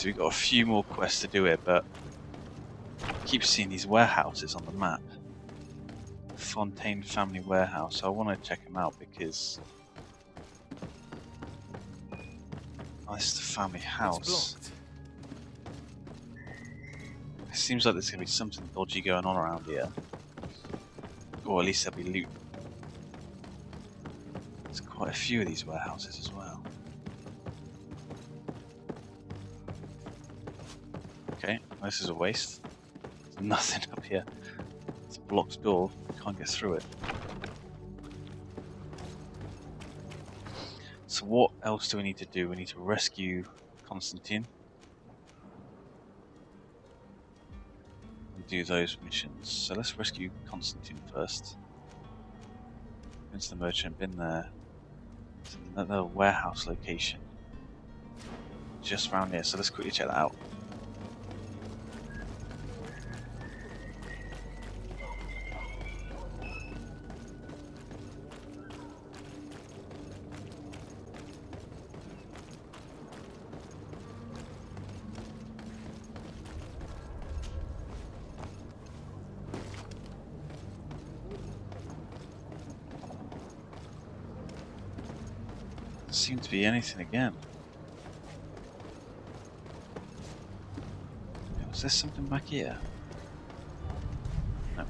So we've got a few more quests to do here, but I keep seeing these warehouses on the map. Fontaine Family Warehouse. So I want to check them out because this is the family house. It seems like there's going to be something dodgy going on around here. Or at least there'll be loot. There's quite a few of these warehouses as well. Okay, this is a waste. There's nothing up here. It's a blocked door. Can't get through it. So what else do we need to do? We need to rescue Constantine. And do those missions. So let's rescue Constantine first. Into the merchant bin there. It's another warehouse location. Just around here. So let's quickly check that out. Seems to be anything again. Was there something back here? No.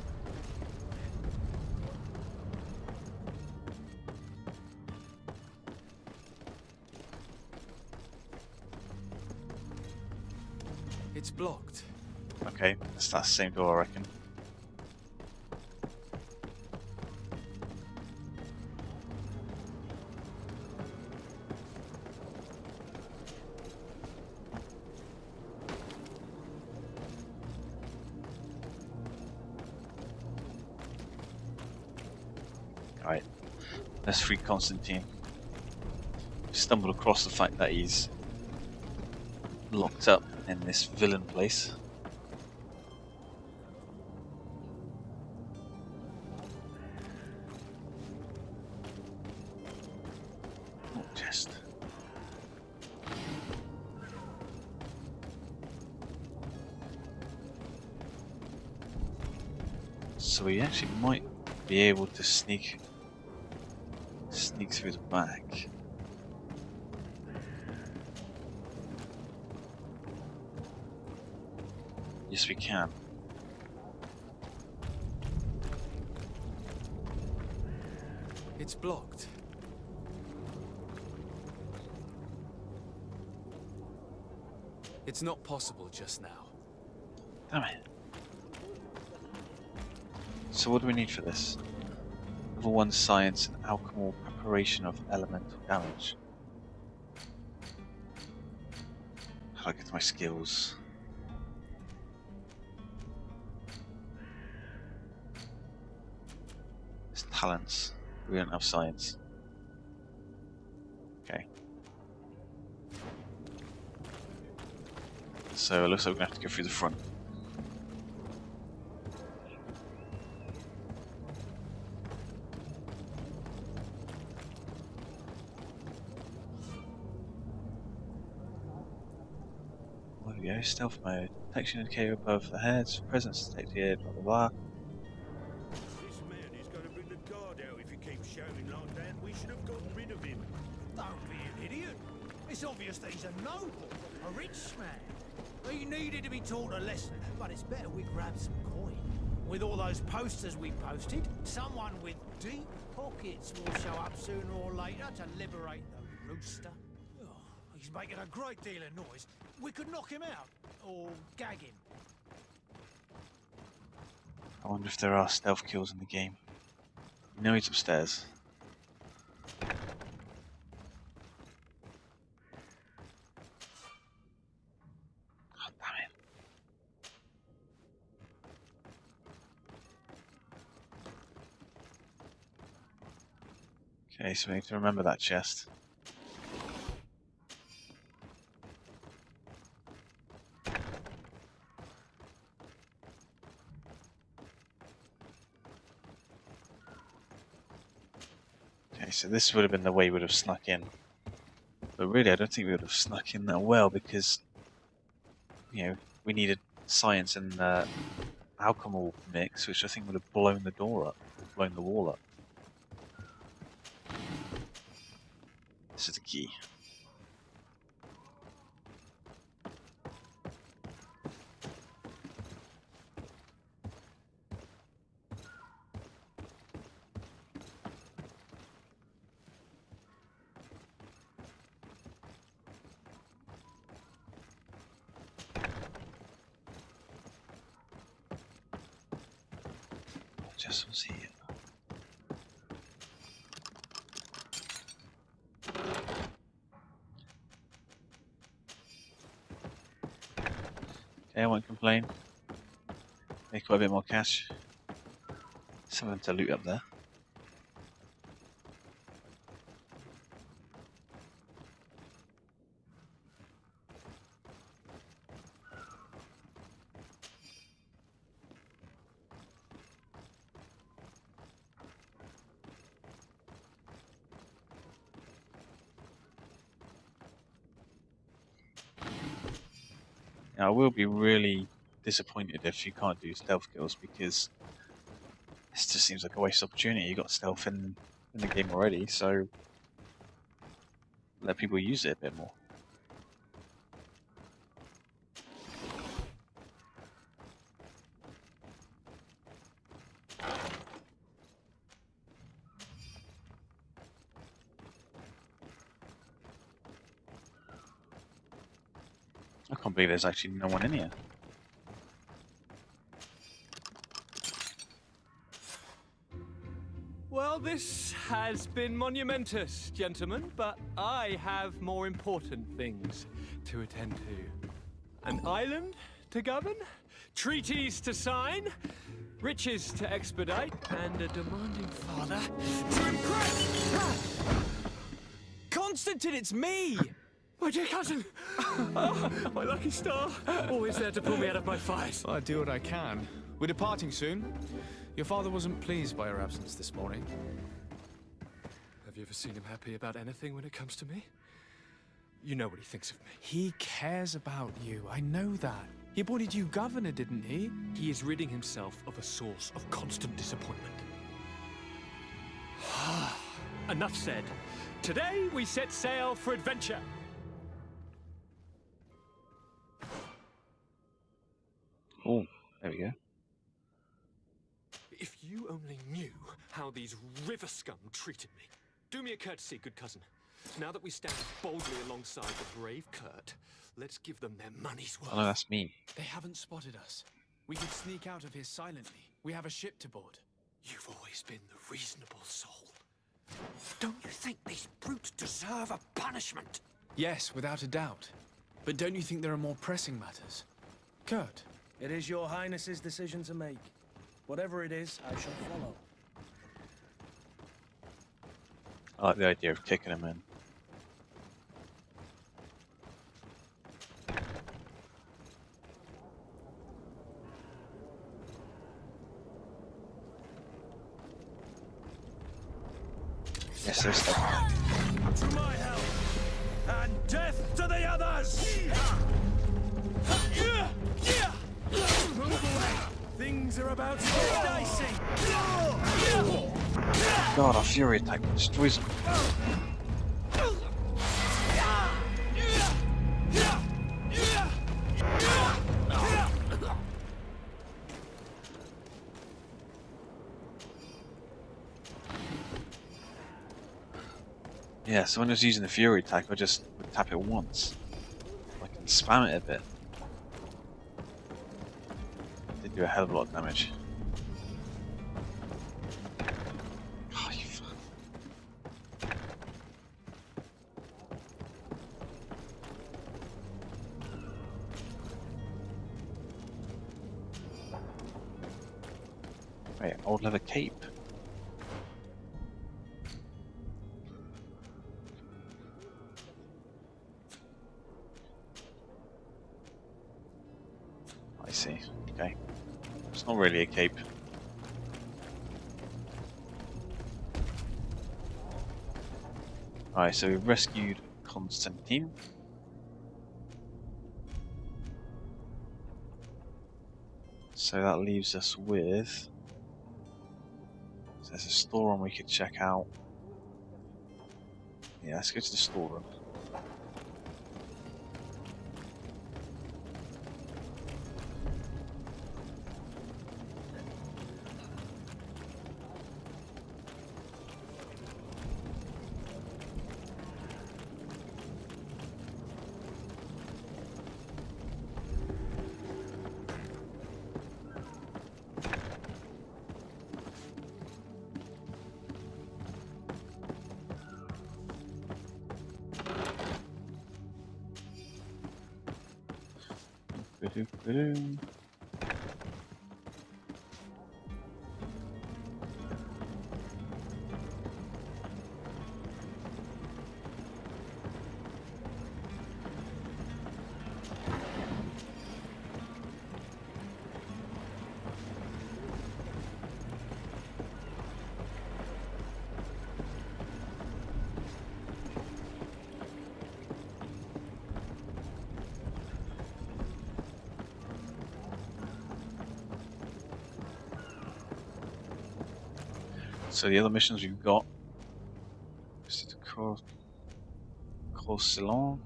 It's blocked. Okay, it's that same door, I reckon. Alright, let's free Constantine. We stumbled across the fact that he's locked up in this villain place. Oh, chest. So we actually might be able to sneak through the back. Yes, we can. It's blocked. It's not possible just now. Damn it. So what do we need for this? Level 1 Science and Alchemical Preparation of Elemental Damage. How do I get to my skills? It's talents. We don't have science. Okay. So it looks like we're going to have to go through the front. There we go, stealth mode. Detection indicator above the heads, presence detected, blah blah blah. This man is going to bring the guard out if he keeps shouting like that. We should have gotten rid of him. Don't be an idiot. It's obvious that he's a noble, a rich man. He needed to be taught a lesson, but it's better we grab some coin. With all those posters we posted, someone with deep pockets will show up sooner or later to liberate the rooster. Oh, he's making a great deal of noise. We could knock him out, or gag him. I wonder if there are stealth kills in the game. You know he's upstairs. God damn it. Okay, so we need to remember that chest. Okay, so this would have been the way we would have snuck in. But really, I don't think we would have snuck in that well because you know, we needed science and alchemical mix, which I think would have blown the door up, or blown the wall up. This is the key. Just was here. Okay, I won't complain. Make quite a bit more cash. Something to loot up there. Now, I will be really disappointed if you can't do stealth kills, because this just seems like a waste of opportunity. You got stealth in the game already, so let people use it a bit more. I can't believe there's actually no one in here. Well, this has been monumentous, gentlemen, but I have more important things to attend to. An island to govern, treaties to sign, riches to expedite, and a demanding father to impress! Constantine, it's me! My dear cousin! Oh, my lucky star! Always there to pull me out of my fires. I do what I can. We're departing soon. Your father wasn't pleased by your absence this morning. Have you ever seen him happy about anything when it comes to me? You know what he thinks of me. He cares about you, I know that. He appointed you governor, didn't he? He is ridding himself of a source of constant disappointment. Enough said. Today we set sail for adventure. Oh, there we go. If you only knew how these river scum treated me. Do me a courtesy, good cousin. Now that we stand boldly alongside the brave Kurt, let's give them their money's worth. Oh no, that's me. They haven't spotted us. We can sneak out of here silently. We have a ship to board. You've always been the reasonable soul. Don't you think these brutes deserve a punishment? Yes, without a doubt. But don't you think there are more pressing matters? Kurt? It is your highness's decision to make. Whatever it is, I shall follow. I like the idea of kicking him in. Yes, there's stuff. To my help! And death to the others! Things are about to get dicey. God, our fury attack destroys him. Yeah, so when I was using the fury attack, I just would tap it once. I can spam it a bit. Did do a hell of a lot of damage. Oh, you fuck. Wait, old leather cape. I see. Okay. It's not really a cape. Alright, so we've rescued Constantine. So that leaves us with. So there's a storeroom we could check out. Yeah, let's go to the storeroom. Ba-doom. So the other missions we've got is to Ceylon.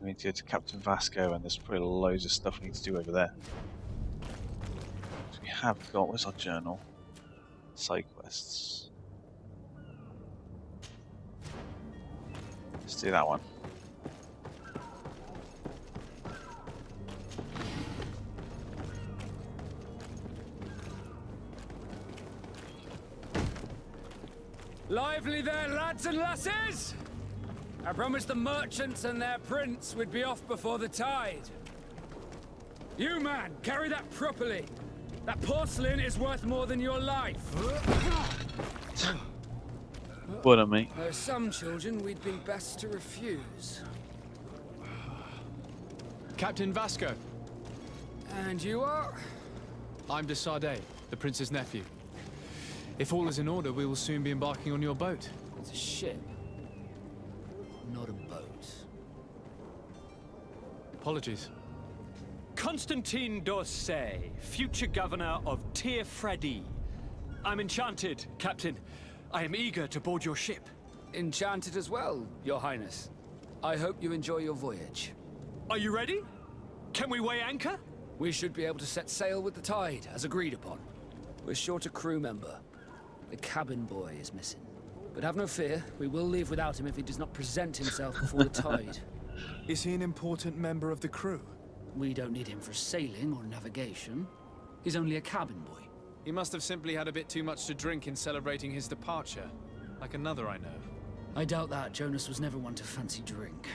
We need to go to Captain Vasco, and there's probably loads of stuff we need to do over there. So we have got, where's our journal? Side quests. Let's do that one. Lively there, lads and lasses! I promised the merchants and their prince we'd be off before the tide. You, man, carry that properly. That porcelain is worth more than your life. What a mate. There are some children we'd been best to refuse. Captain Vasco, And you are? I'm de Sardet, the prince's nephew. If all is in order, we will soon be embarking on your boat. It's a ship, not a boat. Apologies. Constantine d'Orsay, future governor of Tir Freddy. I'm enchanted, Captain. I am eager to board your ship. Enchanted as well, Your Highness. I hope you enjoy your voyage. Are you ready? Can we weigh anchor? We should be able to set sail with the tide, as agreed upon. We're short a crew member. The cabin boy is missing. But have no fear, we will leave without him if he does not present himself before the tide. Is he an important member of the crew? We don't need him for sailing or navigation. He's only a cabin boy. He must have simply had a bit too much to drink in celebrating his departure, like another I know. I doubt that. Jonas was never one to fancy drink.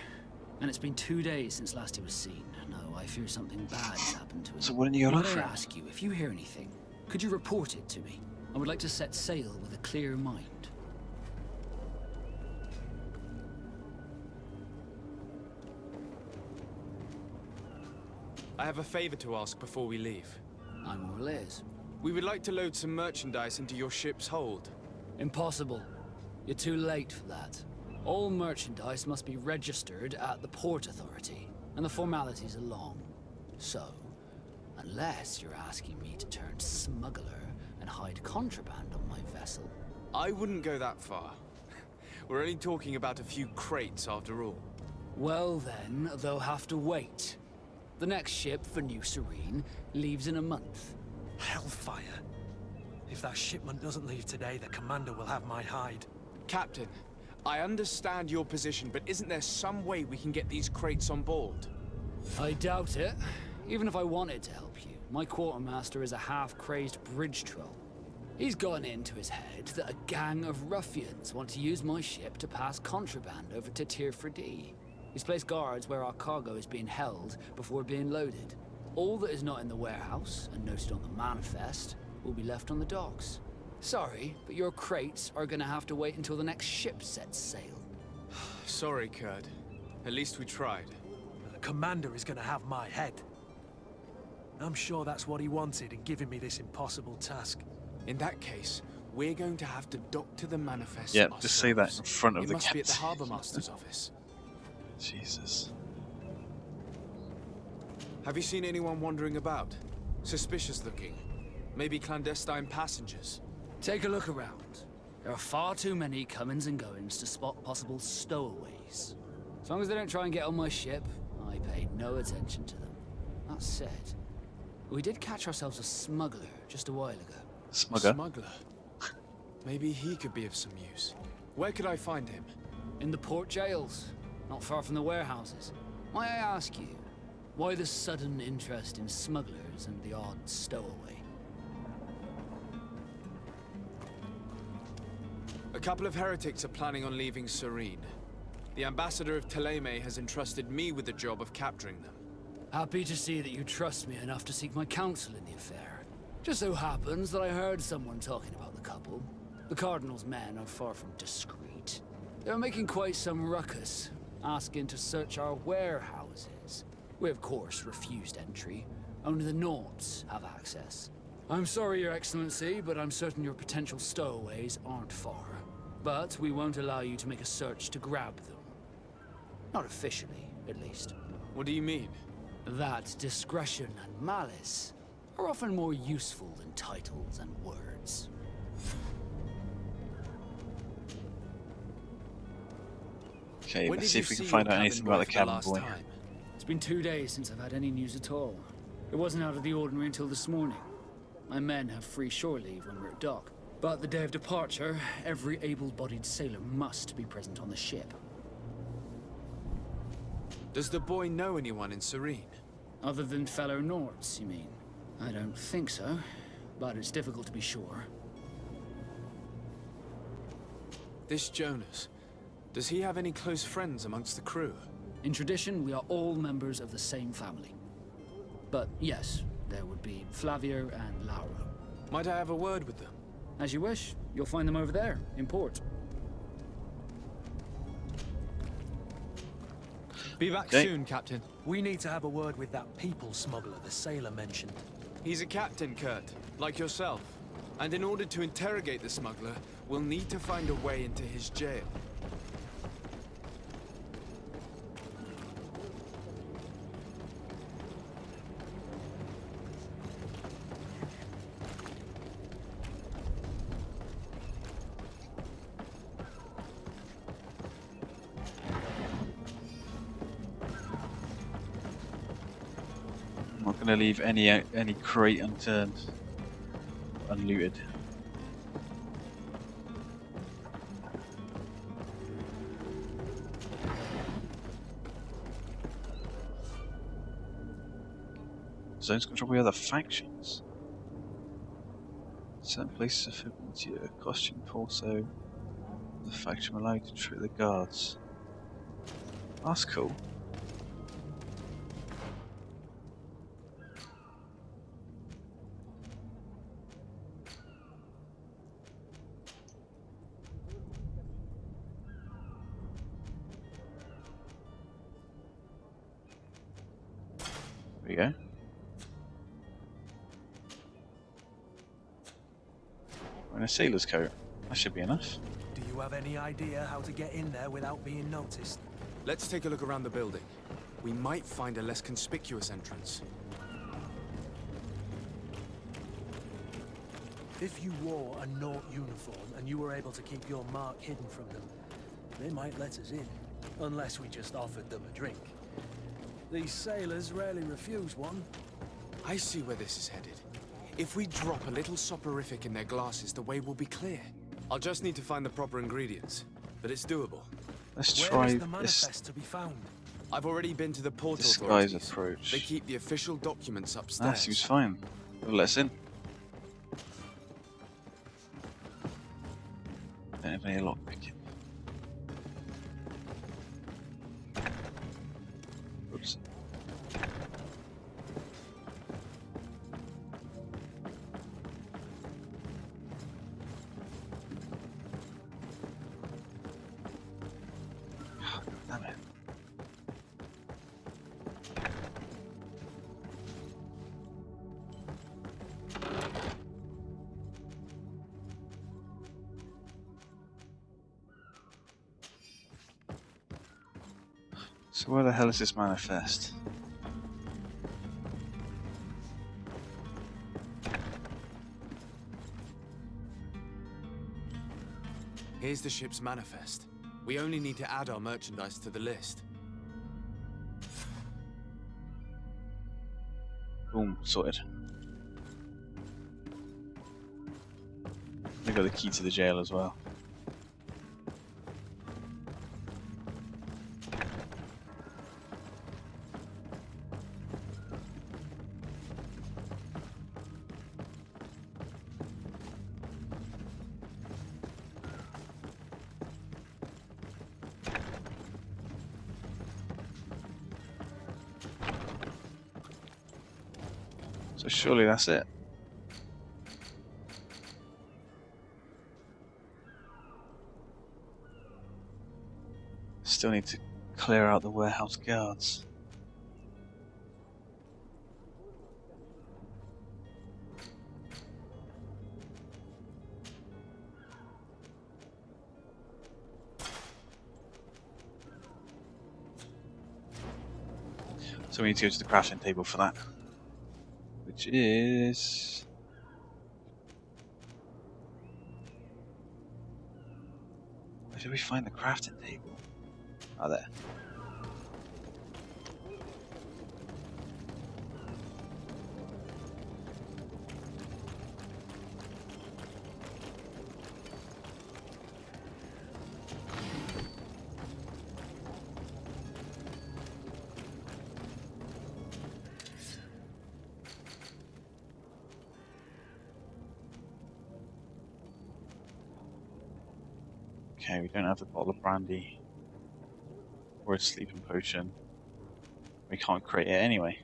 And it's been 2 days since last he was seen. No, I fear something bad has happened to him. So why didn't you go Might for I it? ask you, if you hear anything, could you report it to me? I would like to set sail with a clear mind. I have a favor to ask before we leave. I'm all ears. We would like to load some merchandise into your ship's hold. Impossible. You're too late for that. All merchandise must be registered at the Port Authority, and the formalities are long. So, unless you're asking me to turn smuggler and hide contraband on my vessel. I wouldn't go that far. We're only talking about a few crates after all. Well then, they'll have to wait. The next ship for New Serene leaves in a month. Hellfire. If that shipment doesn't leave today, the commander will have my hide. Captain, I understand your position, but isn't there some way we can get these crates on board? I doubt it. Even if I wanted to help you, my quartermaster is a half-crazed bridge troll. He's gotten into his head that a gang of ruffians want to use my ship to pass contraband over to Tir Freddy. He's placed guards where our cargo is being held before being loaded. All that is not in the warehouse, and noted on the manifest, will be left on the docks. Sorry, but your crates are gonna have to wait until the next ship sets sail. Sorry, Kurd. At least we tried. The commander is gonna have my head. I'm sure that's what he wanted in giving me this impossible task. In that case, we're going to have to dock to the manifest Yeah, ourselves. just say that in front of it the must be at the captain. Harbour Master's office. Jesus. Have you seen anyone wandering about? Suspicious looking. Maybe clandestine passengers. Take a look around. There are far too many comings and goings to spot possible stowaways. As long as they don't try and get on my ship, I pay no attention to them. That said, we did catch ourselves a smuggler just a while ago. Smuggler. Smuggler. Maybe he could be of some use. Where could I find him? In the port jails, not far from the warehouses. May I ask you, why the sudden interest in smugglers and the odd stowaway? A couple of heretics are planning on leaving Serene. The ambassador of Ptolemy has entrusted me with the job of capturing them. Happy to see that you trust me enough to seek my counsel in the affair. Just so happens that I heard someone talking about the couple. The Cardinal's men are far from discreet. They're making quite some ruckus, asking to search our warehouses. We of course refused entry. Only the Nords have access. I'm sorry, Your Excellency, but I'm certain your potential stowaways aren't far. But we won't allow you to make a search to grab them. Not officially, at least. What do you mean? That discretion and malice are often more useful than titles and words. Okay, When let's did see you if we can see find your out anything about the for cabin last boy. time? It's been 2 days since I've had any news at all. It wasn't out of the ordinary until this morning. My men have free shore leave when we're at dock. But the day of departure, every able-bodied sailor must be present on the ship. Does the boy know anyone in Serene? Other than fellow Nords, you mean? I don't think so, but it's difficult to be sure. This Jonas, does he have any close friends amongst the crew? In tradition, we are all members of the same family. But yes, there would be Flavio and Laura. Might I have a word with them? As you wish, you'll find them over there, in port. Be back Okay. soon, Captain. We need to have a word with that people smuggler the sailor mentioned. He's a captain, Kurt, like yourself. And in order to interrogate the smuggler, we'll need to find a way into his jail. I'm not going to leave any crate unturned, unlooted. Zones controlled by other factions. Certain places are forbidden to your costume also. The faction allow you to trick the guards. That's cool. There we go. We're in a sailor's coat. That should be enough. Do you have any idea how to get in there without being noticed? Let's take a look around the building. We might find a less conspicuous entrance. If you wore a Nort uniform and you were able to keep your mark hidden from them, they might let us in. Unless we just offered them a drink. These sailors rarely refuse one. I see where this is headed. If we drop a little soporific in their glasses, the way will be clear. I'll just need to find the proper ingredients, but it's doable. Let's Where try is the this manifest to be found? I've already been to the port disguise authorities. approach. They keep the official documents upstairs. That seems fine. They'll let us in. Don't have any lockpicking. Oops. Damn it. So where the hell is this manifest? Here's the ship's manifest. We only need to add our merchandise to the list. Boom, sorted. We got the key to the jail as well. So surely that's it. Still need to clear out the warehouse guards. So we need to go to the crafting table for that. Which is... where did we find the crafting table? Oh, there. Okay, we don't have the bottle of brandy or a sleeping potion. We can't create it anyway.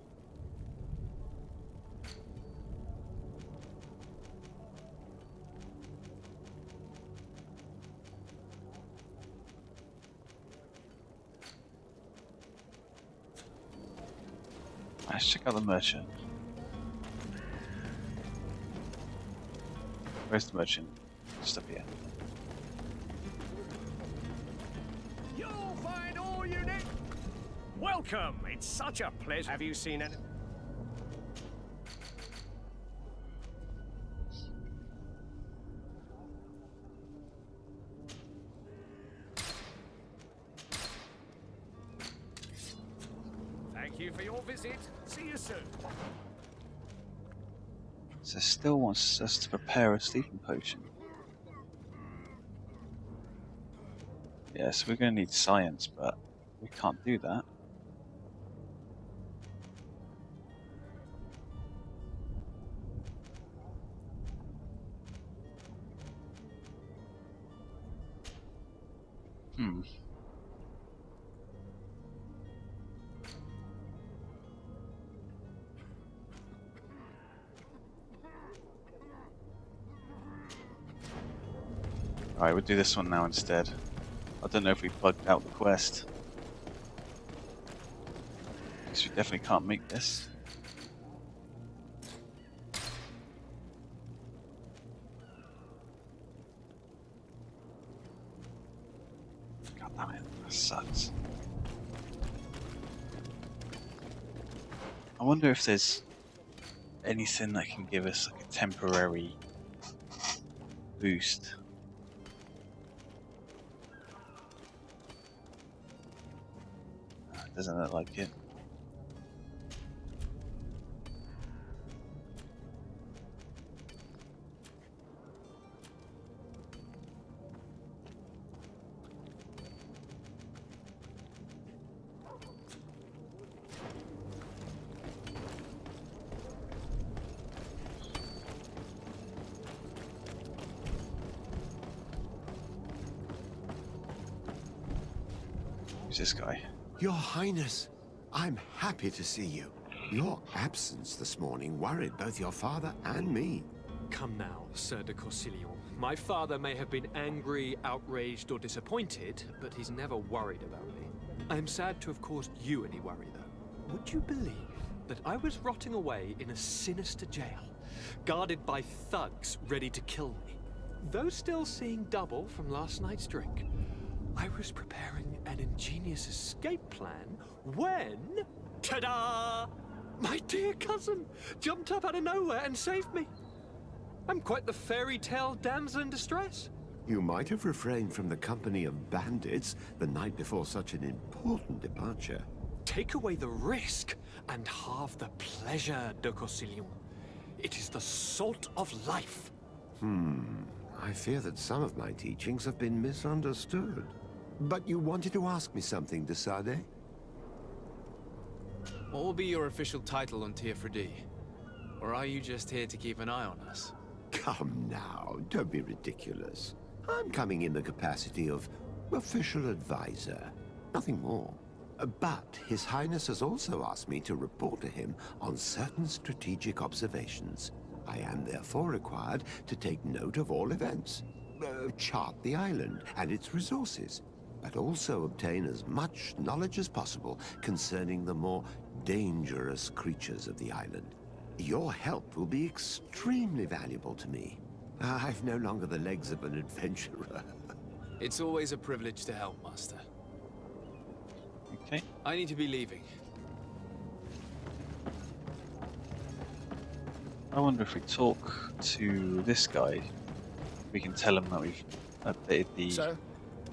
Let's check out the merchant. Where's the merchant? Just up here. You'll find all you need. Welcome. It's such a pleasure. Have you seen it? Thank you for your visit. See you soon. So still wants us to prepare a sleeping potion. Yes, we're going to need science, but we can't do that. Alright, we'll do this one now instead. I don't know if we bugged out the quest. Because we definitely can't make this. God damn it, that sucks. I wonder if there's anything that can give us like a temporary boost. Doesn't look like it. Who's this guy? Your Highness, I'm happy to see you. Your absence this morning worried both your father and me. Come now, Sir de Corsilion. My father may have been angry, outraged, or disappointed, but he's never worried about me. I am sad to have caused you any worry, though. Would you believe that I was rotting away in a sinister jail, guarded by thugs ready to kill me? Though still seeing double from last night's drink, I was preparing an ingenious escape plan when... ta-da! My dear cousin jumped up out of nowhere and saved me. I'm quite the fairy tale damsel in distress. You might have refrained from the company of bandits the night before such an important departure. Take away the risk and halve the pleasure, de Cossillon. It is the salt of life. I fear that some of my teachings have been misunderstood. But you wanted to ask me something, de Sade? What will be your official title on Teofredi? Or are you just here to keep an eye on us? Come now, don't be ridiculous. I'm coming in the capacity of official advisor, nothing more. But His Highness has also asked me to report to him on certain strategic observations. I am therefore required to take note of all events, chart the island and its resources, but also obtain as much knowledge as possible concerning the more dangerous creatures of the island. Your help will be extremely valuable to me. I've no longer the legs of an adventurer. It's always a privilege to help, Master. Okay. I need to be leaving. I wonder if we talk to this guy, we can tell him that we've updated the So,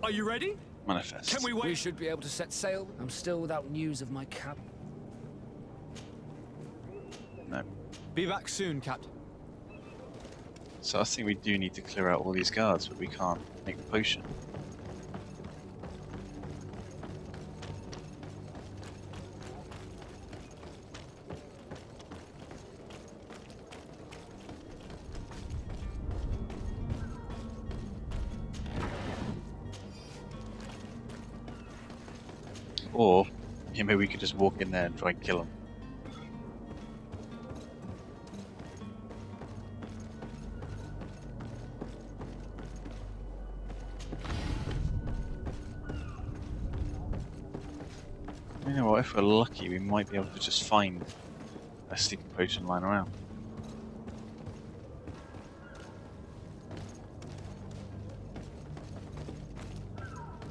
Are you ready? manifest. Can we we wait? should be able to set sail. I'm still without news of my cap. No. Be back soon, Captain. So I think we do need to clear out all these guards, but we can't make the potion. Or maybe we could just walk in there and try and kill them. You know what, if we're lucky, we might be able to just find a sleeping potion lying around.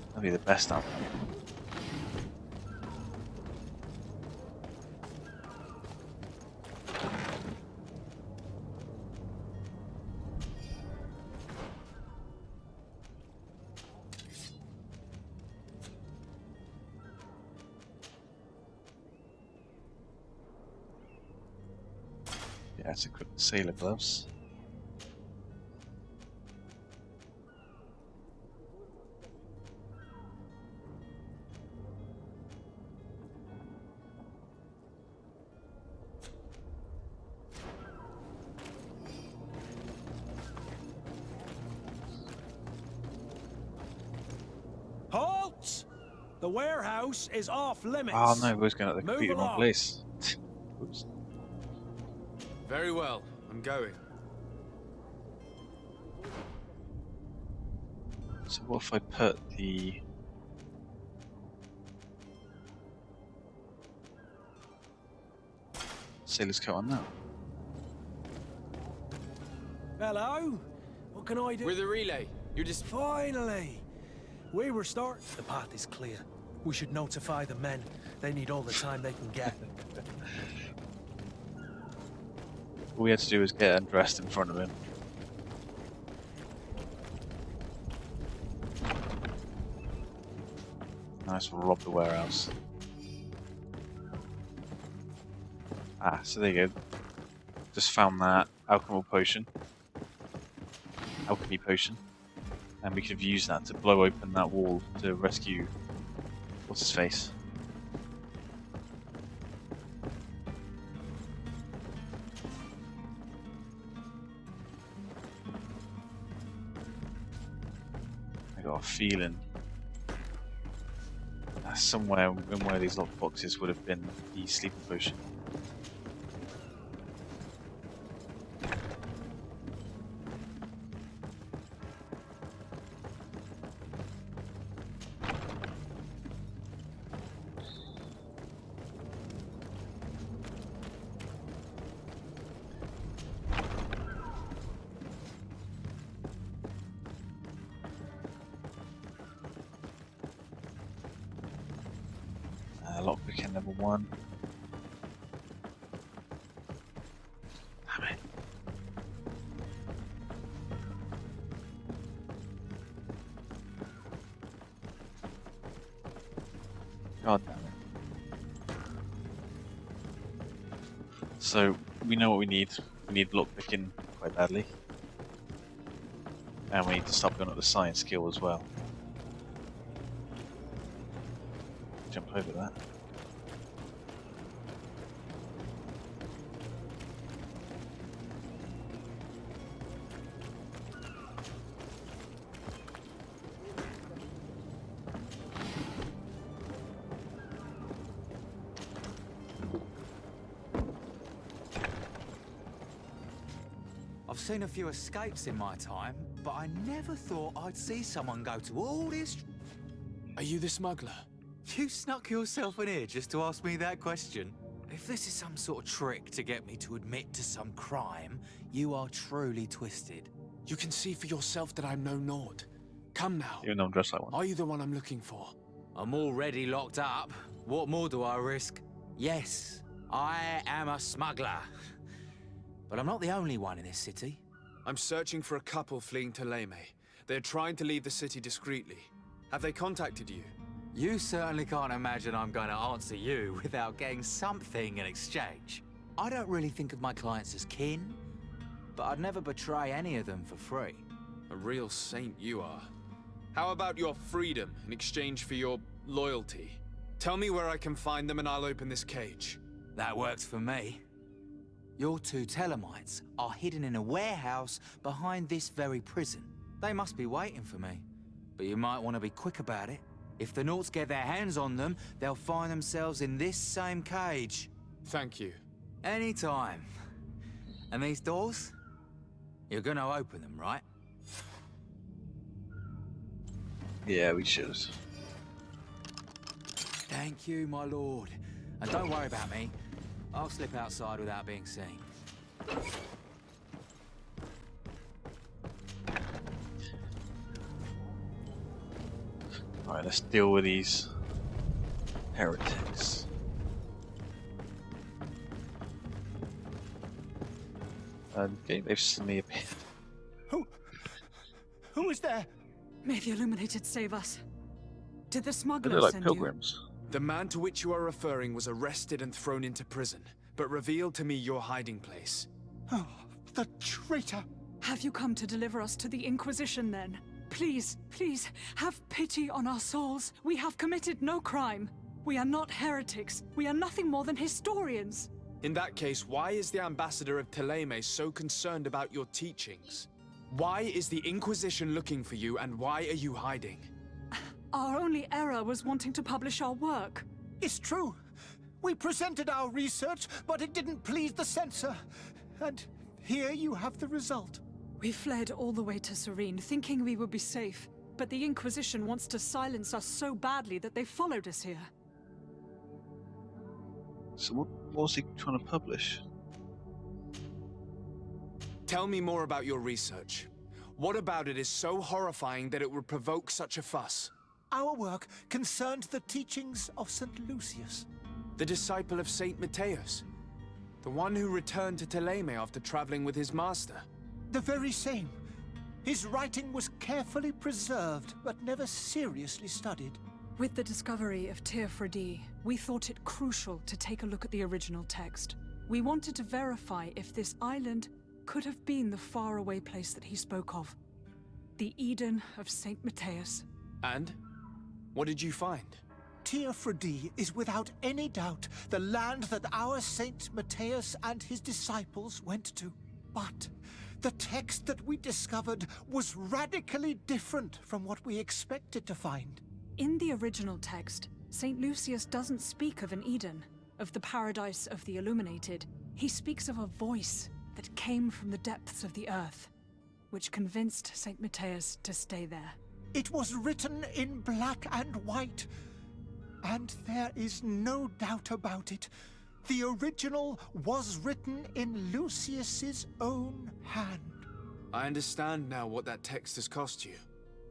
That'd be the best outcome. Yeah, let's equip the sailor gloves. Halt! The warehouse is off limits. Oh no, we're going to the Move completely wrong along. place. Oops. Very well, I'm going. So what if I put the... sailor's coat on now? Hello? What can I do? We're the relay. You're just... Finally! We were start. The path is clear. We should notify the men. They need all the time they can get. All we had to do was get undressed in front of him. Nice, we'll rob the warehouse. Ah, so there you go. Just found that alchemy potion. Alchemy potion. And we could have used that to blow open that wall to rescue... what's his face? I got a feeling that somewhere in one of these locked boxes would have been the sleeping potion. Lockpicking number 1. Damn it. God damn it. So, we know what we need. We need lockpicking quite badly. And we need to stop going up the science skill as well. Jump over that. I've seen a few escapes in my time, but I never thought I'd see someone go to all this. Are you the smuggler? You snuck yourself in here just to ask me that question? If this is some sort of trick to get me to admit to some crime, you are truly twisted. You can see for yourself that I'm no Nord. Come now. Even though I'm dressed like one. Are you the one I'm looking for? I'm already locked up. What more do I risk? Yes, I am a smuggler. But I'm not the only one in this city. I'm searching for a couple fleeing to Leme. They're trying to leave the city discreetly. Have they contacted you? You certainly can't imagine I'm going to answer you without getting something in exchange. I don't really think of my clients as kin, but I'd never betray any of them for free. A real saint you are. How about your freedom in exchange for your loyalty? Tell me where I can find them and I'll open this cage. That works for me. Your two Telemites are hidden in a warehouse behind this very prison. They must be waiting for me. But you might want to be quick about it. If the Nauts get their hands on them, they'll find themselves in this same cage. Thank you. Anytime. And these doors? You're gonna open them, right? Yeah, we should. Thank you, my lord. And don't worry about me. I'll slip outside without being seen. Alright, let's deal with these heretics. Okay, they've suddenly appeared. Who is there? May the Illuminated save us. Did the They Smuggler look like send pilgrims. The man to which you are referring was arrested and thrown into prison, but revealed to me your hiding place. Oh, the traitor! Have you come to deliver us to the Inquisition, then? Please, please, have pity on our souls. We have committed no crime. We are not heretics. We are nothing more than historians. In that case, why is the ambassador of Teleme so concerned about your teachings? Why is the Inquisition looking for you, and why are you hiding? Our only error was wanting to publish our work. It's true. We presented our research, but it didn't please the censor. And here you have the result. We fled all the way to Serene, thinking we would be safe. But the Inquisition wants to silence us so badly that they followed us here. So what was he trying to publish? Tell me more about your research. What about it is so horrifying that it would provoke such a fuss? Our work concerned the teachings of St. Lucius. The disciple of Saint Matthias? The one who returned to Teleme after traveling with his master? The very same. His writing was carefully preserved, but never seriously studied. With the discovery of Teofredi, we thought it crucial to take a look at the original text. We wanted to verify if this island could have been the faraway place that he spoke of. The Eden of Saint Matthias. And? What did you find? Teofredi is without any doubt the land that our Saint Matthias and his disciples went to. But the text that we discovered was radically different from what we expected to find. In the original text, St. Lucius doesn't speak of an Eden, of the paradise of the Illuminated. He speaks of a voice that came from the depths of the earth, which convinced St. Matthias to stay there. It was written in black and white, and there is no doubt about it. The original was written in Lucius's own hand. I understand now what that text has cost you.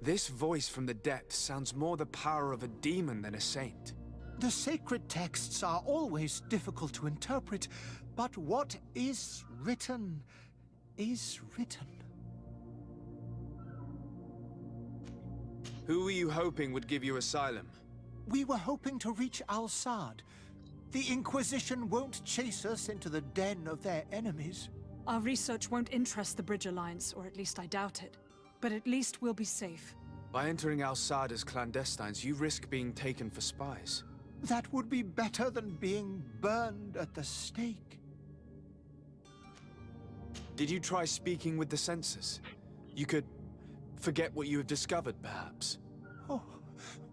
This voice from the depths sounds more the power of a demon than a saint. The sacred texts are always difficult to interpret, but what is written is written. Who were you hoping would give you asylum? We were hoping to reach Al-Sad. The Inquisition won't chase us into the den of their enemies. Our research won't interest the Bridge Alliance, or at least I doubt it. But at least we'll be safe. By entering Al-Sad as clandestines, you risk being taken for spies. That would be better than being burned at the stake. Did you try speaking with the censors? You could forget what you have discovered, perhaps. Oh,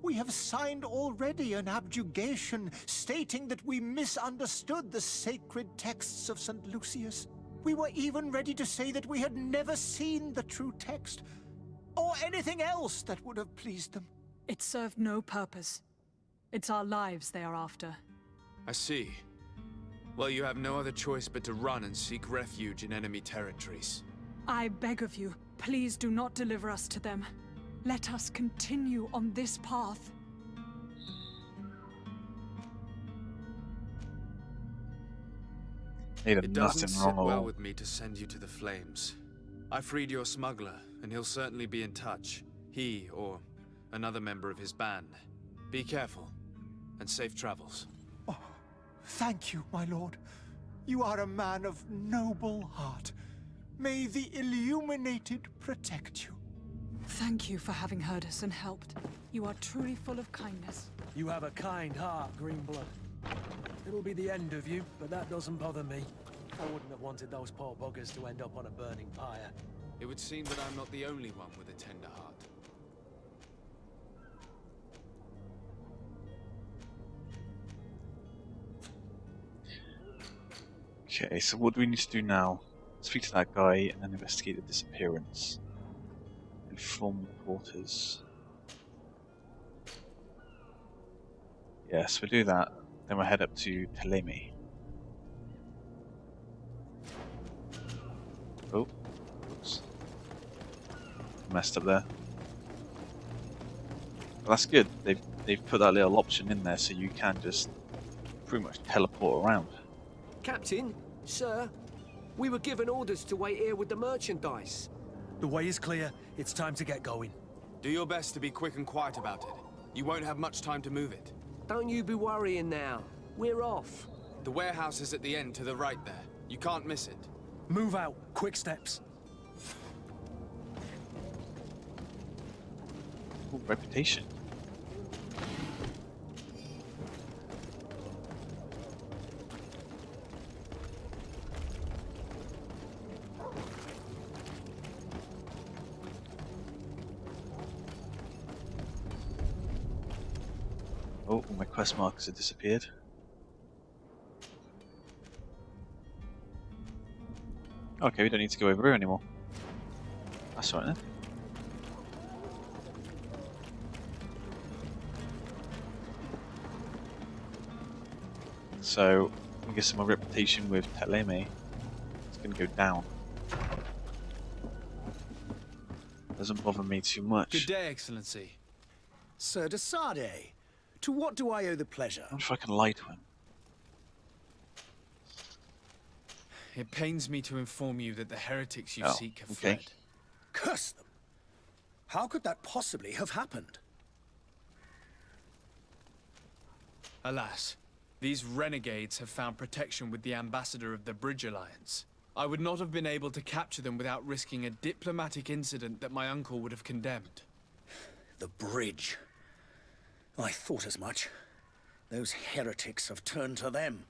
we have signed already an abjugation stating that we misunderstood the sacred texts of St. Lucius. We were even ready to say that we had never seen the true text, or anything else that would have pleased them. It served no purpose. It's our lives they are after. I see. Well, you have no other choice but to run and seek refuge in enemy territories. I beg of you, please do not deliver us to them. Let us continue on this path. It doesn't sit well with me to send you to the flames. I freed your smuggler, and he'll certainly be in touch. He, or another member of his band. Be careful, and safe travels. Oh, thank you, my lord. You are a man of noble heart. May the Illuminated protect you. Thank you for having heard us and helped. You are truly full of kindness. You have a kind heart, Greenblood. It'll be the end of you, but that doesn't bother me. I wouldn't have wanted those poor buggers to end up on a burning pyre. It would seem that I'm not the only one with a tender heart. Okay, so what do we need to do now? Speak to that guy and then investigate the disappearance. Inform the porters. Yes, we'll do that. Then we'll head up to Ptolemy. Oh, oops. Messed up there. Well, that's good. They've put that little option in there so you can just pretty much teleport around. Captain, sir, we were given orders to wait here with the merchandise. The way is clear. It's time to get going. Do your best to be quick and quiet about it. You won't have much time to move it. Don't you be worrying now. We're off. The warehouse is at the end to the right there. You can't miss it. Move out. Quick steps. Ooh, reputation. Oh, my quest markers have disappeared. Okay, we don't need to go over here anymore. That's right then. So, I guess my reputation with Ptolemy is going to go down. Doesn't bother me too much. Good day, Excellency. Sir de Sardet, to what do I owe the pleasure? I wonder if I can lie to him. It pains me to inform you that the heretics you seek have okay. fled. Curse them! How could that possibly have happened? Alas, these renegades have found protection with the ambassador of the Bridge Alliance. I would not have been able to capture them without risking a diplomatic incident that my uncle would have condemned. The bridge. I thought as much. Those heretics have turned to them.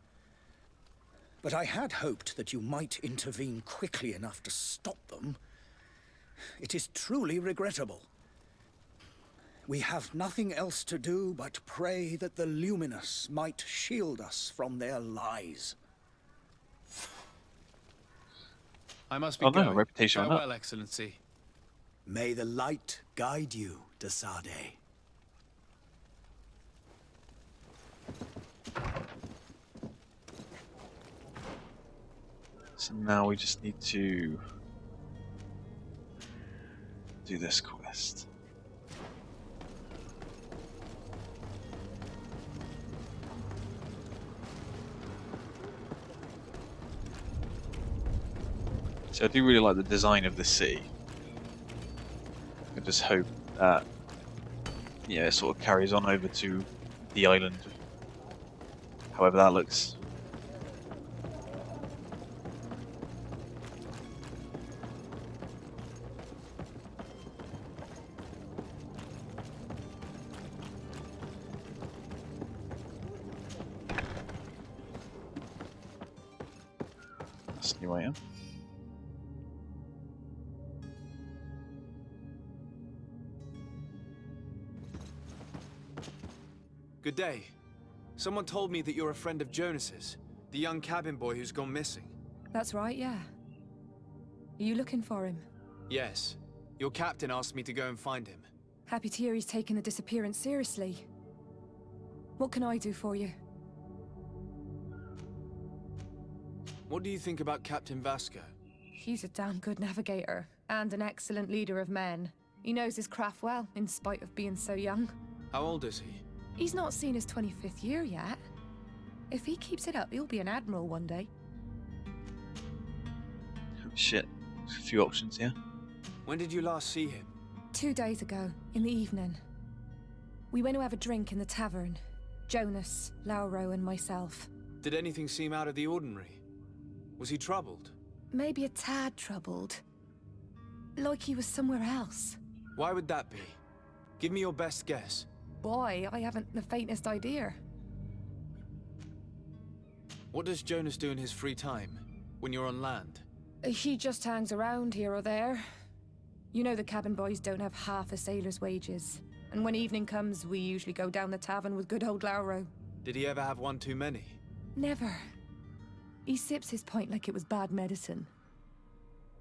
But I had hoped that you might intervene quickly enough to stop them. It is truly regrettable. We have nothing else to do but pray that the Luminous might shield us from their lies. I must be no, going. reputation went up. Farewell, Excellency. May the light guide you, de Sardet. So now we just need to do this quest. So I do really like the design of the city. I just hope that it sort of carries on over to the island. However that looks. That's a new item. Good day. Someone told me that you're a friend of Jonas's, the young cabin boy who's gone missing. That's right, yeah. Are you looking for him? Yes. Your captain asked me to go and find him. Happy to hear he's taken the disappearance seriously. What can I do for you? What do you think about Captain Vasco? He's a damn good navigator, and an excellent leader of men. He knows his craft well, in spite of being so young. How old is he? He's not seen his 25th year yet. If he keeps it up, he'll be an admiral one day. Shit. There's a few options here. When did you last see him? 2 days ago, in the evening. We went to have a drink in the tavern. Jonas, Lauro, and myself. Did anything seem out of the ordinary? Was he troubled? Maybe a tad troubled. Like he was somewhere else. Why would that be? Give me your best guess. Boy, I haven't the faintest idea. What does Jonas do in his free time, when you're on land? He just hangs around here or there. You know the cabin boys don't have half a sailor's wages. And when evening comes, we usually go down the tavern with good old Lauro. Did he ever have one too many? Never. He sips his pint like it was bad medicine.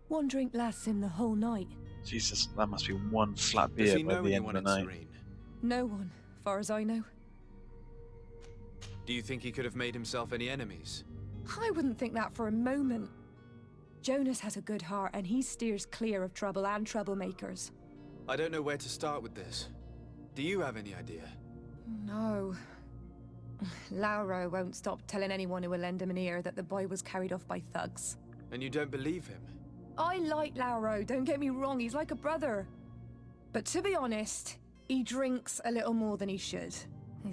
One drink lasts him the whole night. Jesus, that must be one flat Does beer he by know the end anyone of the in night. Serene? No one, far as I know. Do you think he could have made himself any enemies? I wouldn't think that for a moment. Jonas has a good heart and he steers clear of trouble and troublemakers. I don't know where to start with this. Do you have any idea? No. Lauro won't stop telling anyone who will lend him an ear that the boy was carried off by thugs. And you don't believe him? I like Lauro, don't get me wrong, he's like a brother. But to be honest, he drinks a little more than he should.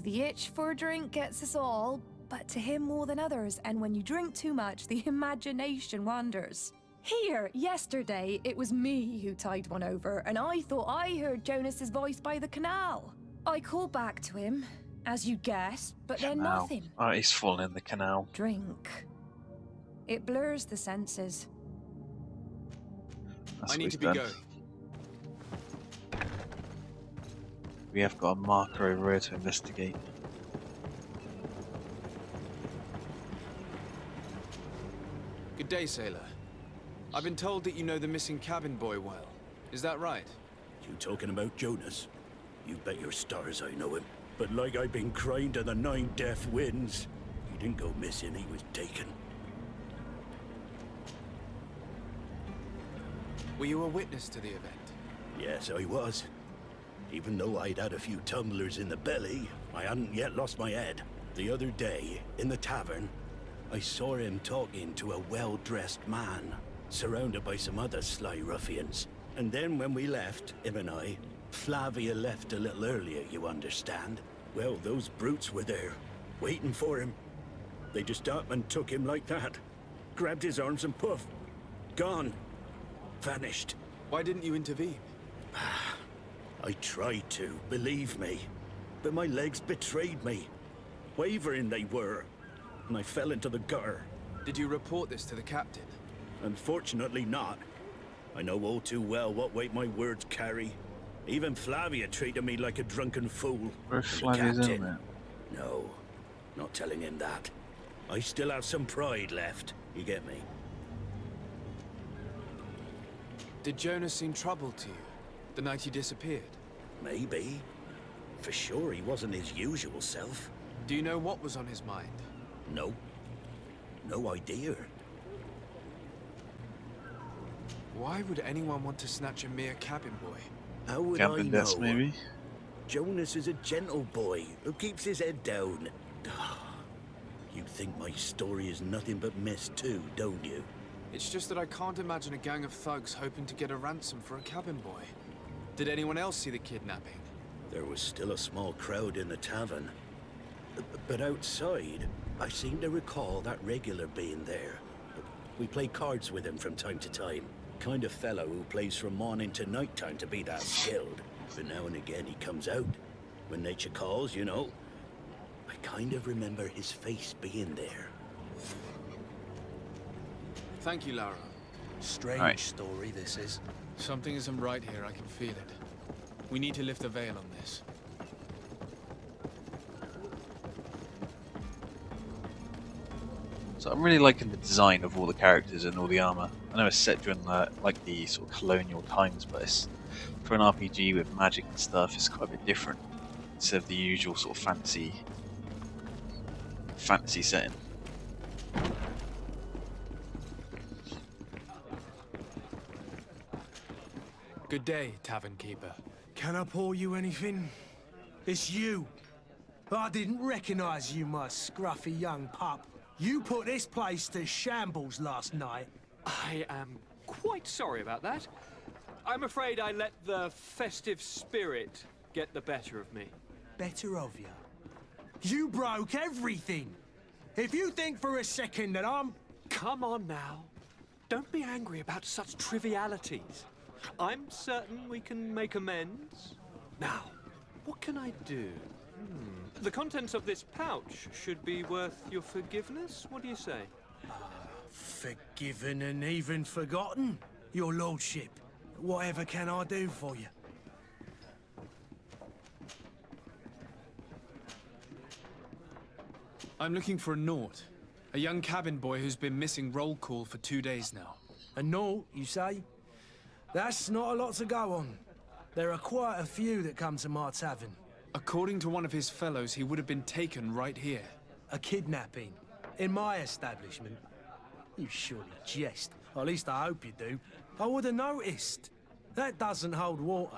The itch for a drink gets us all, but to him more than others, and when you drink too much, the imagination wanders. Here, yesterday, it was me who tied one over, and I thought I heard Jonas's voice by the canal. I called back to him, as you guessed, but then Canal. nothing. Oh, he's fallen in the canal. Drink. It blurs the senses. That's I what need he's to be done. going. We have got a marker over here to investigate. Good day, sailor. I've been told that you know the missing cabin boy well. Is that right? You talking about Jonas? You bet your stars I know him. But like I've been crying to the 9 death winds, he didn't go missing, he was taken. Were you a witness to the event? Yes, I was. Even though I'd had a few tumblers in the belly, I hadn't yet lost my head. The other day, in the tavern, I saw him talking to a well-dressed man, surrounded by some other sly ruffians. And then when we left, him and I, Flavia left a little earlier, you understand. Well, those brutes were there, waiting for him. They just up and took him like that. Grabbed his arms and poof, gone. Vanished. Why didn't you intervene? I tried to, believe me. But my legs betrayed me. Wavering they were. And I fell into the gutter. Did you report this to the captain? Unfortunately not. I know all too well what weight my words carry. Even Flavia treated me like a drunken fool. Where's And the Flavia's captain- in there? No, not telling him that. I still have some pride left. You get me? Did Jonas seem troubled to you, the night he disappeared? Maybe. For sure he wasn't his usual self. Do you know what was on his mind? No. No idea. Why would anyone want to snatch a mere cabin boy? How would Gambling I know? debts, maybe? Jonas is a gentle boy who keeps his head down. You think my story is nothing but mist too, don't you? It's just that I can't imagine a gang of thugs hoping to get a ransom for a cabin boy. Did anyone else see the kidnapping? There was still a small crowd in the tavern. But outside, I seem to recall that regular being there. We play cards with him from time to time. Kind of fellow who plays from morning to night time to be that skilled. But now and again he comes out. When nature calls, you know. I kind of remember his face being there. Thank you, Lara. Strange story, this is. Something isn't right here, I can feel it. We need to lift the veil on this. So I'm really liking the design of all the characters and all the armor. I know it's set during the sort of colonial times, but it's, for an RPG with magic and stuff, it's quite a bit different instead of the usual sort of fantasy setting. Good day, Tavern Keeper. Can I pour you anything? It's you. I didn't recognize you, my scruffy young pup. You put this place to shambles last night. I am quite sorry about that. I'm afraid I let the festive spirit get the better of me. Better of you? You broke everything. If you think for a second that I'm... Come on now. Don't be angry about such trivialities. I'm certain we can make amends. Now, what can I do? The contents of this pouch should be worth your forgiveness. What do you say? Forgiven and even forgotten, your lordship. Whatever can I do for you? I'm looking for a Naut. A young cabin boy who's been missing roll call for 2 days now. A Naut, you say? That's not a lot to go on. There are quite a few that come to my tavern. According to one of his fellows, he would have been taken right here. A kidnapping? In my establishment? You surely jest. Or at least I hope you do. I would have noticed. That doesn't hold water.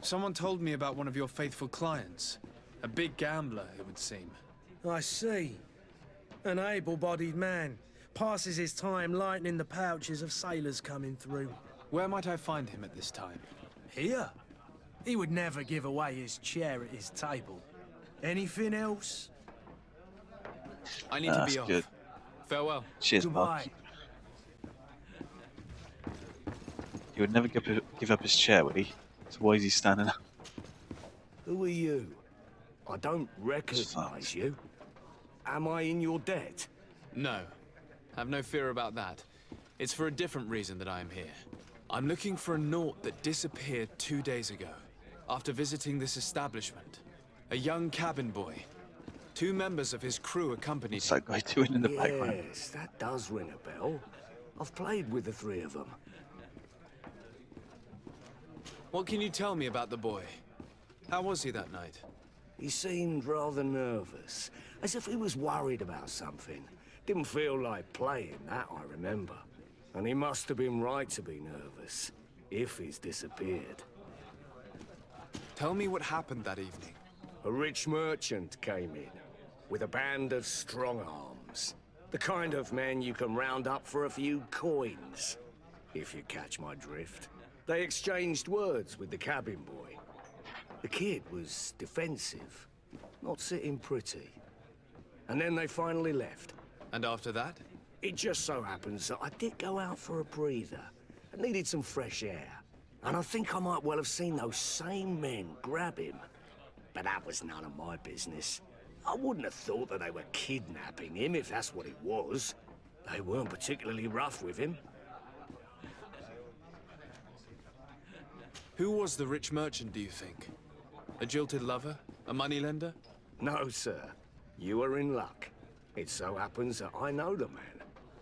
Someone told me about one of your faithful clients. A big gambler, it would seem. I see. An able-bodied man. Passes his time lightening the pouches of sailors coming through. Where might I find him at this time? Here? He would never give away his chair at his table. Anything else? I need to be off. Good. Farewell. Cheers, Goodbye. Mark. He would never give up his chair, would he? So why is he standing up? Who are you? I don't recognize you. Am I in your debt? No. Have no fear about that. It's for a different reason that I am here. I'm looking for a Naut that disappeared 2 days ago, after visiting this establishment. A young cabin boy. 2 members of his crew accompanied What's that guy doing in the background? Yes, that does ring a bell. I've played with the 3 of them. What can you tell me about the boy? How was he that night? He seemed rather nervous, as if he was worried about something. Didn't feel like playing, that I remember. And he must have been right to be nervous, if he's disappeared. Tell me what happened that evening. A rich merchant came in, with a band of strong arms. The kind of men you can round up for a few coins, if you catch my drift. They exchanged words with the cabin boy. The kid was defensive, not sitting pretty. And then they finally left. And after that? It just so happens that I did go out for a breather. I needed some fresh air. And I think I might well have seen those same men grab him. But that was none of my business. I wouldn't have thought that they were kidnapping him if that's what it was. They weren't particularly rough with him. Who was the rich merchant, do you think? A jilted lover? A moneylender? No, sir. You are in luck. It so happens that I know the man.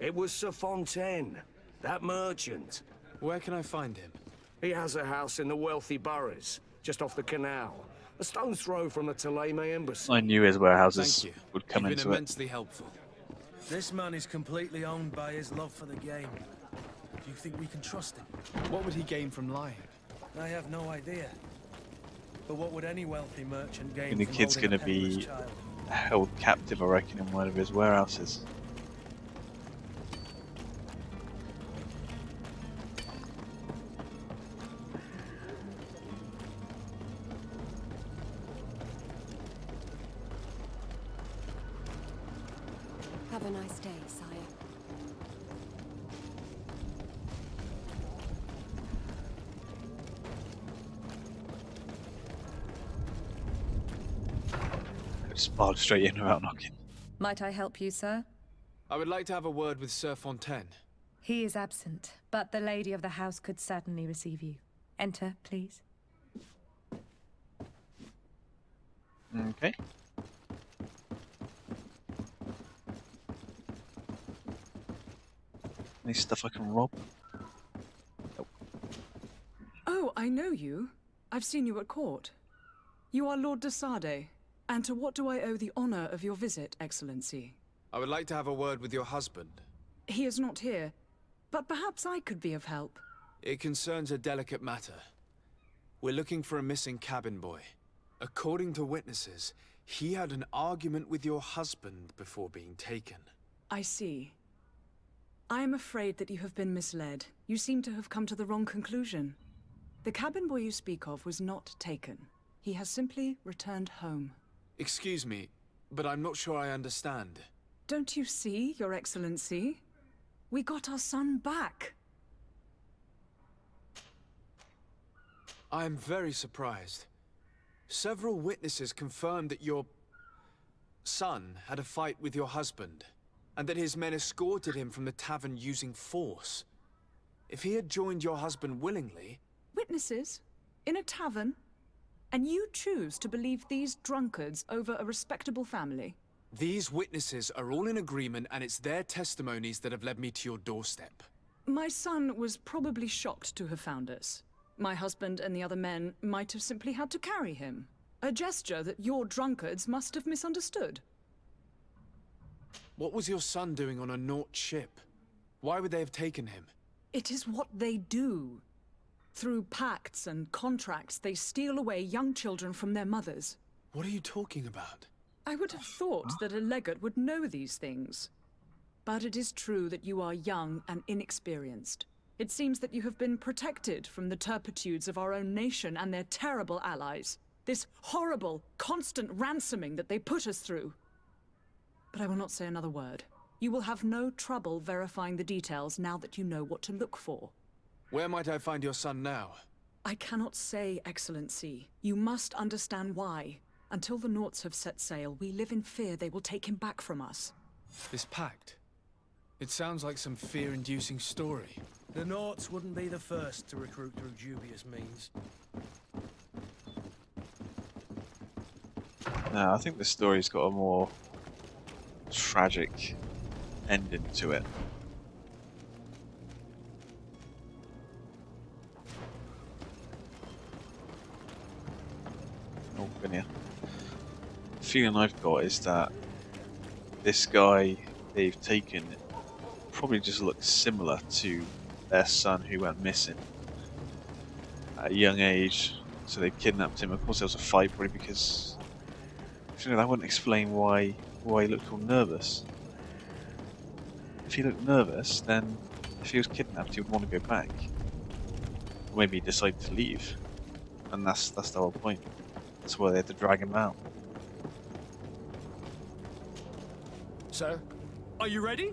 It was Sir Fontaine, that merchant. Where can I find him? He has a house in the wealthy boroughs, just off the canal. A stone's throw from the Theleme embassy. I knew his warehouses Thank you. would come You've into been it. immensely helpful. This man is completely owned by his love for the game. Do you think we can trust him? What would he gain from lying? I have no idea. But what would any wealthy merchant gain And the from kid's holding going a to penniless be child? held captive, I reckon, in one of his warehouses. Have a nice day, sire. Just barged straight in without knocking. Might I help you, sir? I would like to have a word with Sir Fontaine. He is absent, but the lady of the house could certainly receive you. Enter, please. Okay. Any stuff I can rob? Nope. Oh, I know you. I've seen you at court. You are Lord de Sade. And to what do I owe the honor of your visit, Excellency? I would like to have a word with your husband. He is not here, but perhaps I could be of help. It concerns a delicate matter. We're looking for a missing cabin boy. According to witnesses, he had an argument with your husband before being taken. I see. I am afraid that you have been misled. You seem to have come to the wrong conclusion. The cabin boy you speak of was not taken. He has simply returned home. Excuse me, but I'm not sure I understand. Don't you see, Your Excellency? We got our son back. I am very surprised. Several witnesses confirmed that your son had a fight with your husband, and that his men escorted him from the tavern using force. If he had joined your husband willingly... Witnesses? In a tavern? And you choose to believe these drunkards over a respectable family? These witnesses are all in agreement, and it's their testimonies that have led me to your doorstep. My son was probably shocked to have found us. My husband and the other men might have simply had to carry him. A gesture that your drunkards must have misunderstood. What was your son doing on a Naut ship? Why would they have taken him? It is what they do. Through pacts and contracts, they steal away young children from their mothers. What are you talking about? I would have thought that a legate would know these things. But it is true that you are young and inexperienced. It seems that you have been protected from the turpitudes of our own nation and their terrible allies. This horrible, constant ransoming that they put us through. But I will not say another word. You will have no trouble verifying the details now that you know what to look for. Where might I find your son now? I cannot say, Excellency. You must understand why. Until the Nauts have set sail, we live in fear they will take him back from us. This pact? It sounds like some fear-inducing story. The Nauts wouldn't be the first to recruit through dubious means. No, I think the story's got a more tragic ending to it. Oh, been here. The feeling I've got is that this guy they've taken probably just looks similar to their son who went missing at a young age, so they kidnapped him. Of course there was a fight, probably because that wouldn't explain why he looked all nervous. If he looked nervous, then if he was kidnapped he would want to go back. Or maybe he decided to leave. And that's the whole point. That's why they had to drag him out. Sir? Are you ready?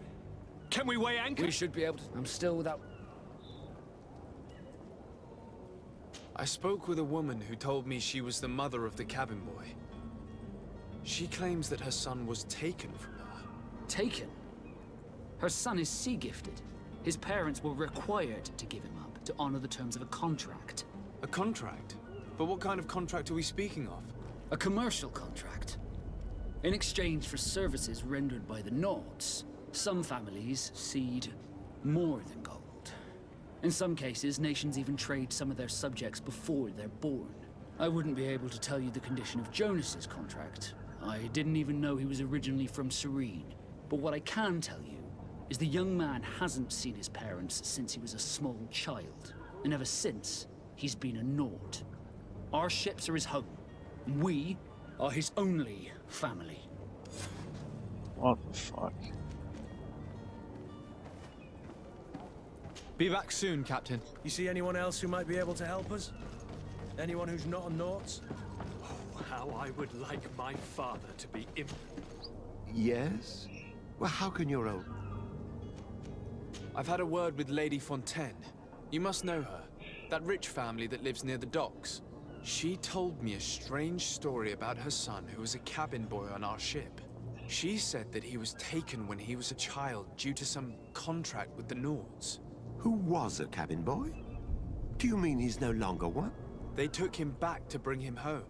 Can we weigh anchor? We should be able to. I'm still without... I spoke with a woman who told me she was the mother of the cabin boy. She claims that her son was taken from her. Taken? Her son is sea-gifted. His parents were required to give him up to honor the terms of a contract. A contract? But what kind of contract are we speaking of? A commercial contract. In exchange for services rendered by the Nauts, some families cede more than gold. In some cases, nations even trade some of their subjects before they're born. I wouldn't be able to tell you the condition of Jonas's contract. I didn't even know he was originally from Serene. But what I can tell you is the young man hasn't seen his parents since he was a small child. And ever since, he's been a Naut. Our ships are his home. And we are his only family. What the fuck? Be back soon, Captain. You see anyone else who might be able to help us? Anyone who's not a Naut? Oh, how I would like my father to be Yes? Well, how can your old... I've had a word with Lady Fontaine. You must know her. That rich family that lives near the docks. She told me a strange story about her son who was a cabin boy on our ship. She said that he was taken when he was a child due to some contract with the Nords. Who was a cabin boy? Do you mean he's no longer one? They took him back to bring him home.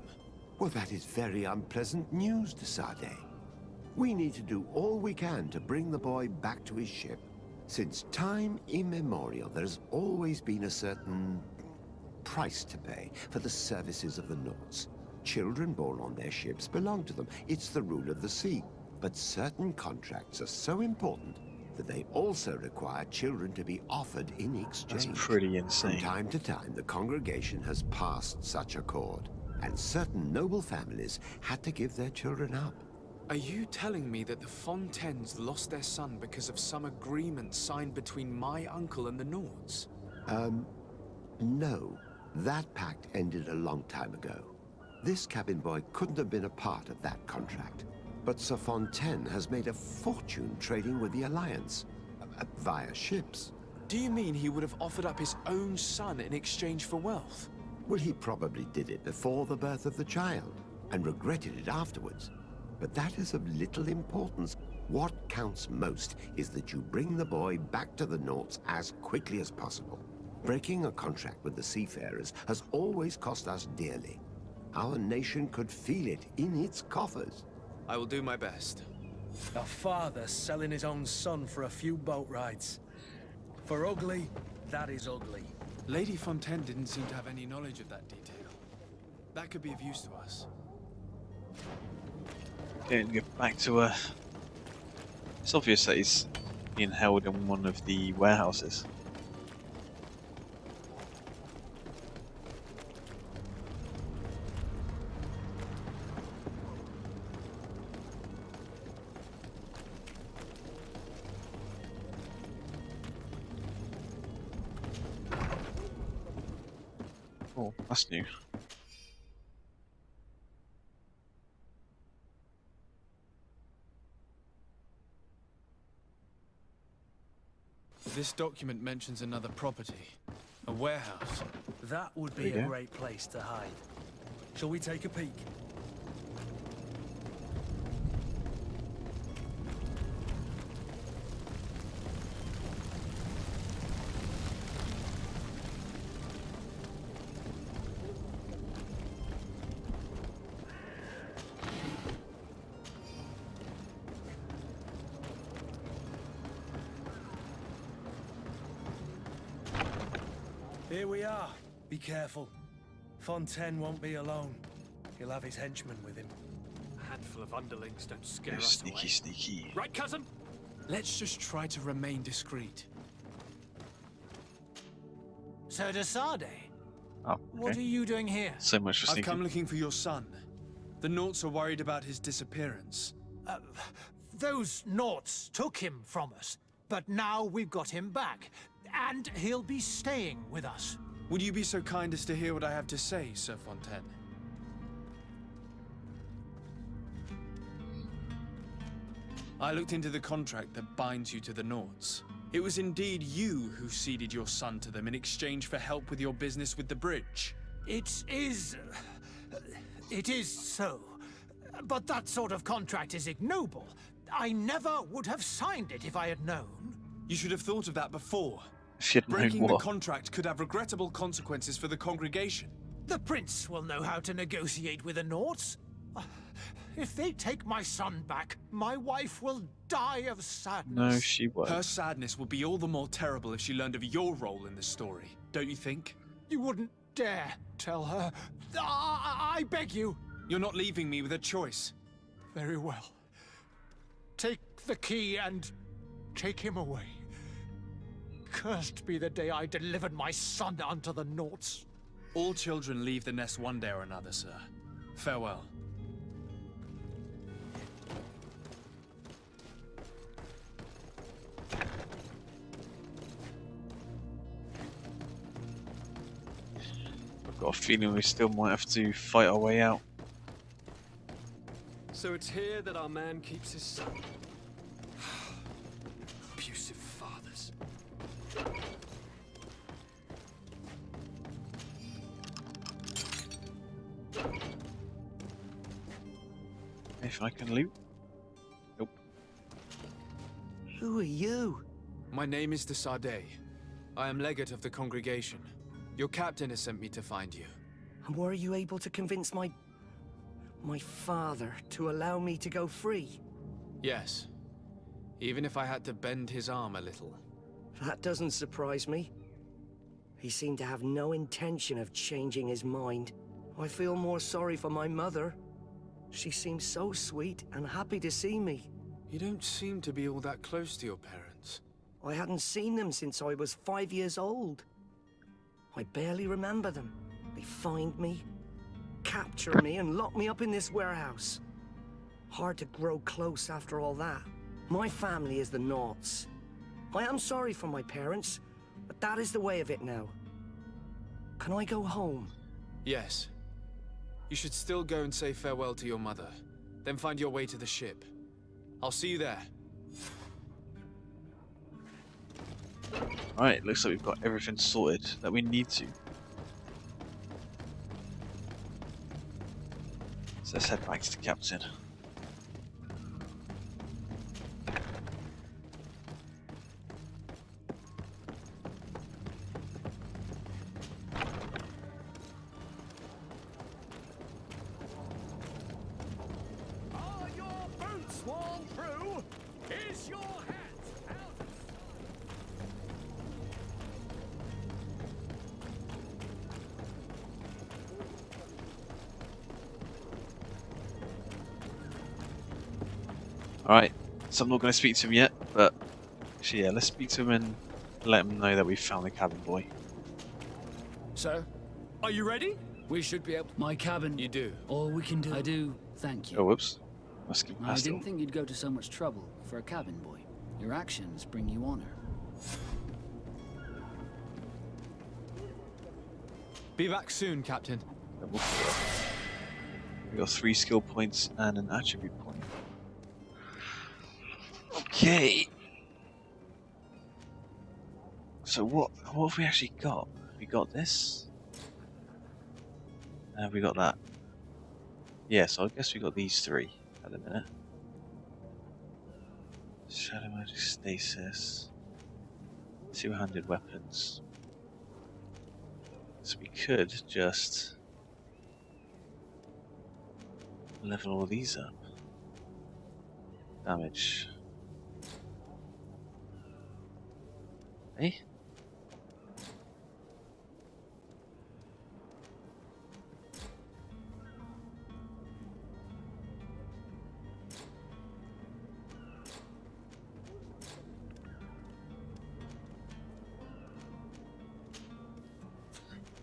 Well, that is very unpleasant news, de Sade. We need to do all we can to bring the boy back to his ship. Since time immemorial, there's always been a certain price to pay for the services of the Nords. Children born on their ships belong to them. It's the rule of the sea. But certain contracts are so important that they also require children to be offered in exchange. That's pretty insane. From time to time, the congregation has passed such accord, and certain noble families had to give their children up. Are you telling me that the Fontaines lost their son because of some agreement signed between my uncle and the Nords? No. That pact ended a long time ago. This cabin boy couldn't have been a part of that contract. But Sir Fontaine has made a fortune trading with the Alliance, via ships. Do you mean he would have offered up his own son in exchange for wealth? Well, he probably did it before the birth of the child, and regretted it afterwards. But that is of little importance. What counts most is that you bring the boy back to the Nords as quickly as possible. Breaking a contract with the seafarers has always cost us dearly. Our nation could feel it in its coffers. I will do my best. A father selling his own son for a few boat rides. For ugly, that is ugly. Lady Fontaine didn't seem to have any knowledge of that detail. That could be of use to us. Okay, get back to it's obvious that he's being held in one of the warehouses. Oh, that's new. This document mentions another property. A warehouse. That would be a great place to hide. Shall we take a peek? Here we are. Be careful. Fontaine won't be alone. He'll have his henchmen with him. A handful of underlings don't scare Oh, us sneaky, away. sneaky. Right, cousin? Let's just try to remain discreet. Sir de Sade, Oh, okay. what are you doing here? So much for I've sneaking. come looking for your son. The Nords are worried about his disappearance. Those Nords took him from us, but now we've got him back, and he'll be staying with us. Would you be so kind as to hear what I have to say, Sir Fontaine? I looked into the contract that binds you to the Nords. It was indeed you who ceded your son to them in exchange for help with your business with the bridge. It is so. But that sort of contract is ignoble. I never would have signed it if I had known. You should have thought of that before. If you'd known Breaking the what? contract could have regrettable consequences for the congregation. The prince will know how to negotiate with the Nords. If they take my son back, my wife will die of sadness. No, she won't. Her sadness will be all the more terrible if she learned of your role in the story, don't you think? You wouldn't dare tell her. I beg you. You're not leaving me with a choice. Very well. Take the key and take him away. Cursed be the day I delivered my son unto the Nords. All children leave the nest one day or another, sir. Farewell. I've got a feeling we still might have to fight our way out. So it's here that our man keeps his son. If I can loot. Nope. Who are you? My name is de Sade. I am legate of the congregation. Your captain has sent me to find you. And were you able to convince my father to allow me to go free? Yes. Even if I had to bend his arm a little. That doesn't surprise me. He seemed to have no intention of changing his mind. I feel more sorry for my mother. She seemed so sweet and happy to see me. You don't seem to be all that close to your parents. I hadn't seen them since I was 5 years old. I barely remember them. They find me, capture me, and lock me up in this warehouse. Hard to grow close after all that. My family is the Naughts. I am sorry for my parents, but that is the way of it now. Can I go home? Yes. You should still go and say farewell to your mother. Then find your way to the ship. I'll see you there. Alright, looks like we've got everything sorted that we need to. So let's head back to the captain. Are your boots worn through? Is your hat out of Alright, so I'm not going to speak to him yet, but actually, yeah, let's speak to him and let him know that we've found the cabin boy. Sir, are you ready? We should be able. My cabin. You do. All we can do. I do. Thank you. Oh, whoops. Must skip I past didn't it. think you'd go to so much trouble for a cabin boy. Your actions bring you honor. Be back soon, Captain. We got 3 skill points and an attribute point. Okay. So what have we actually got? We got this. And we got that. Yeah, so I guess we got these 3 at the minute. Shadow magic stasis. 200 weapons. So we could just level all these up. Damage. Hey?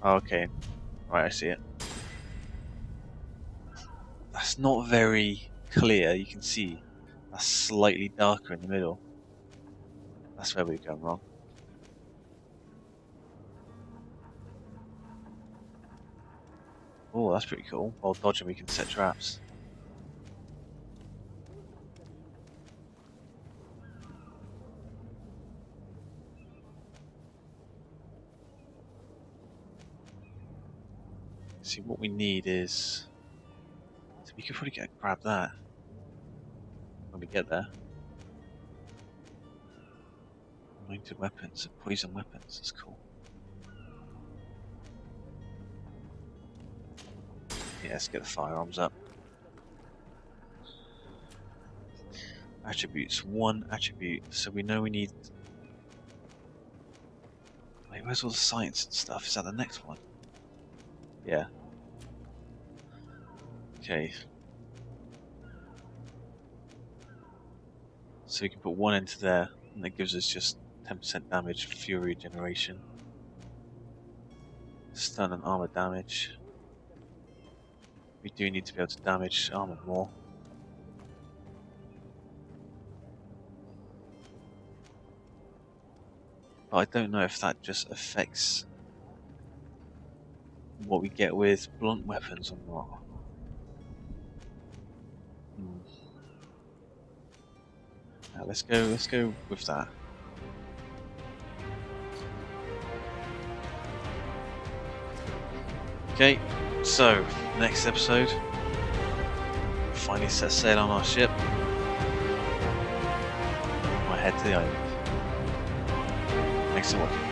Okay, right, I see it. That's not very clear. You can see that's slightly darker in the middle. That's where we've gone wrong. Oh, that's pretty cool. While dodging, we can set traps. See, what we need is... So we could probably grab that when we get there. Anointed weapons, poison weapons, that's cool. Yeah, let's get the firearms up. Attributes, 1 attribute, so we know we need... Wait, where's all the science and stuff? Is that the next one? Yeah. Okay. So we can put 1 into there, and that gives us just 10% damage, fury generation. Stun and armor damage. We do need to be able to damage armor more. But I don't know if that just affects what we get with blunt weapons or not. Now let's go with that. Okay, so next episode, finally set sail on our ship. We'll head to the island. Thanks for watching.